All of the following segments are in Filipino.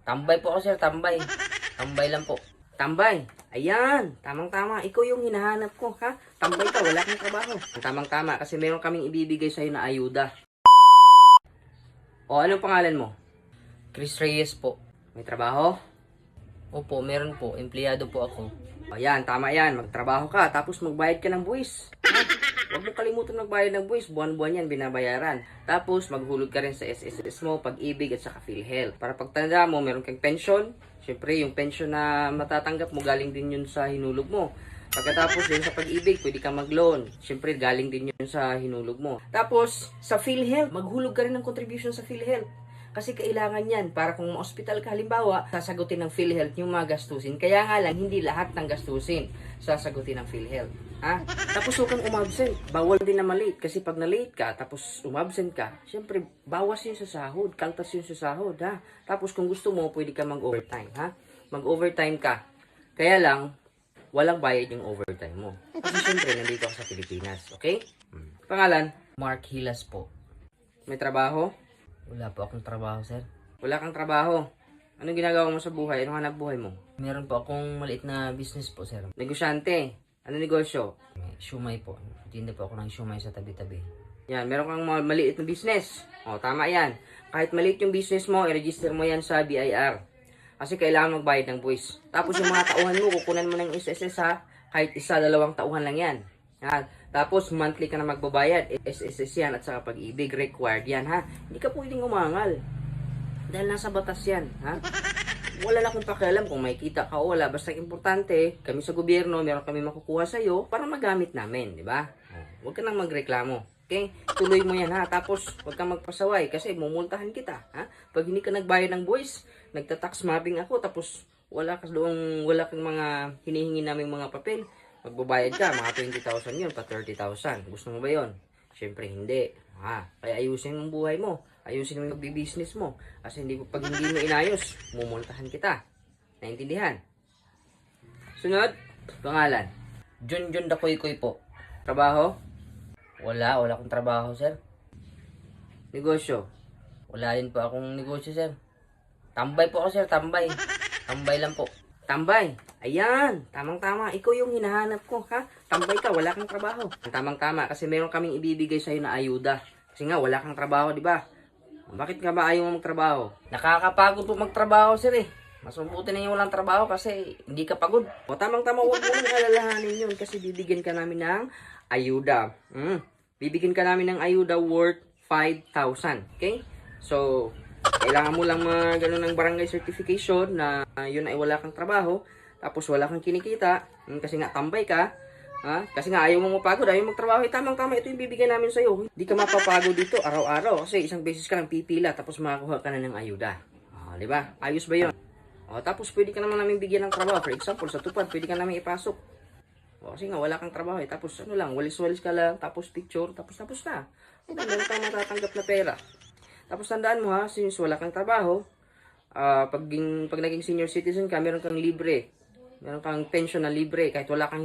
Tambay po ako, sir. Tambay. Tambay lang po. Tambay. Ayan. Tamang-tama. Ikaw yung hinahanap ko, ha? Tambay ka. Wala kang trabaho. Tamang-tama. Kasi meron kaming ibibigay sa'yo na ayuda. O, anong pangalan mo? Chris Reyes po. May trabaho? Opo, meron po. Empleyado po ako. Ayan, tama yan. Magtrabaho ka. Tapos magbayad ka ng buwis. Huwag mo kalimutan magbayad ng buwis. Buwan-buwan yan, binabayaran. Tapos maghulog ka rin sa SSS mo, Pag-ibig at saka PhilHealth. Para pagtanda mo, meron kang pension. Siyempre, yung pension na matatanggap mo, galing din yun sa hinulog mo. Pagkatapos yun sa Pag-ibig, pwede kang mag-loan. Siyempre, galing din yun sa hinulog mo. Tapos, sa PhilHealth, maghulog ka rin ng contribution sa PhilHealth. Kasi kailangan yan para kung ma-hospital ka halimbawa, sasagutin ng PhilHealth yung mga gastusin. Kaya nga lang, hindi lahat ng gastusin sasagutin ng PhilHealth. Ha? Tapos huwag kang umabsent. Bawal din na malate. Kasi pag na-late ka, tapos umabsent ka, syempre, bawas yun sa sahod. Kaltas yun sa sahod. Ha? Tapos kung gusto mo, pwede ka mag-overtime. Ha? Mag-overtime ka. Kaya lang, walang bayad yung overtime mo. Kasi syempre, nandito ka sa Pilipinas. Okay? Pangalan? Mark Hilas po. May trabaho? Wala po akong trabaho, sir. Wala kang trabaho. Anong ginagawa mo sa buhay? Anong hanap buhay mo? Meron po akong maliit na business po, sir. Negosyante. Ano negosyo? Shumay po. Tinda po ako ng shumay sa tabi-tabi. Yan, meron kang maliit na business. O, tama yan. Kahit maliit yung business mo, i-register mo yan sa BIR. Kasi kailangan magbayad ng buwis. Tapos yung mga tauhan mo, kukunan mo ng SSS ha. Kahit 1-2 tauhan lang yan. Yan. Tapos monthly ka na magbabayad. SSS yan at saka Pag-ibig. Required yan ha. Hindi ka pwedeng umangal. Dahil nasa batas yan ha. Wala na akong pakialam kung may kita ka o wala. Basta importante, kami sa gobyerno, meron kami makukuha sa'yo para magamit namin. Di ba? Huwag ka nang magreklamo. Okay? Tuloy mo yan ha. Tapos huwag kang magpasaway kasi mumultahan kita. Ha? Pag hindi ka nagbayad ng buwis, nagtatax mapping ako tapos wala kang mga hinihingi namin mga papel. Magbabayad ka, mga 20,000 yun, pa 30,000. Gusto mo ba yun? Siyempre, hindi. Kaya ayusin mo buhay mo. Ayusin mo yung business mo. Kasi pag hindi mo inayos, mumultahan kita. Naintindihan? Sunod, pangalan. Junjun Dakoy-koy po. Trabaho? Wala akong trabaho, sir. Negosyo? Wala din po akong negosyo, sir. Tambay po ako, sir, tambay. Tambay lang po. Tambay. Ayan. Tamang-tama. Ikaw yung hinahanap ko, ha? Tambay ka. Wala kang trabaho. Tamang-tama. Kasi meron kaming ibibigay sa'yo na ayuda. Kasi nga, wala kang trabaho, di ba? Bakit ka ba ayaw mo magtrabaho? Nakakapagod po magtrabaho, sir, eh. Mas mabuti na yung walang trabaho kasi hindi ka pagod. O, tamang-tama. Huwag mo nang alalahanin yun kasi bibigyan ka namin ng ayuda. Bibigyan ka namin ng ayuda worth 5,000. Okay? So, kailangan mo lang gano'n ng barangay certification na yun ay wala kang trabaho, tapos wala kang kinikita, kasi nga tambay ka, kasi nga ayaw mo mapagod, ayaw magtrabaho, tamang-tama, ito yung bibigyan namin sa'yo. Hindi ka mapapagod dito araw-araw, kasi isang beses ka lang pipila, tapos makakuha ka na ng ayuda. Di ba? Ayos ba yun? Tapos pwede ka naman namin bigyan ng trabaho. For example, sa tupad, pwede ka namin ipasok. Kasi nga wala kang trabaho, tapos ano lang, walis-walis ka lang, tapos picture, tapos na. Meron kang matatanggap na pera. Tapos tandaan mo ha, since wala kang trabaho, pag naging senior citizen ka, meron kang libre. Meron kang pension na libre. Kahit wala kang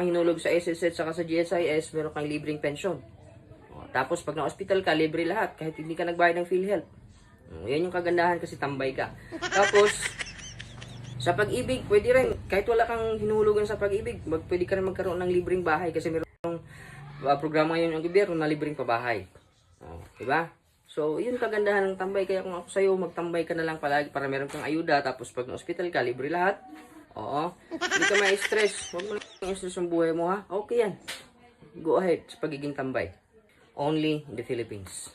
hinulog sa SSS saka sa GSIS, meron kang libreng pension. Tapos pag na-hospital ka, libre lahat. Kahit hindi ka nagbayad ng PhilHealth. Yan yung kagandahan kasi tambay ka. Tapos, sa Pag-ibig, pwede rin. Kahit wala kang hinulugan sa Pag-ibig, pwede ka rin magkaroon ng libreng bahay. Kasi meron programa ngayon ng gobyerno na libreng pabahay. Diba? So, yun kagandahan ng tambay. Kaya kung ako sa'yo, magtambay ka na lang palagi para meron kang ayuda. Tapos pag na-hospital ka, libre lahat. Oo. Hindi ka ma-stress. Huwag mo lang stress ang buhay mo, ha? Okay yan. Go ahead sa pagiging tambay. Only in the Philippines.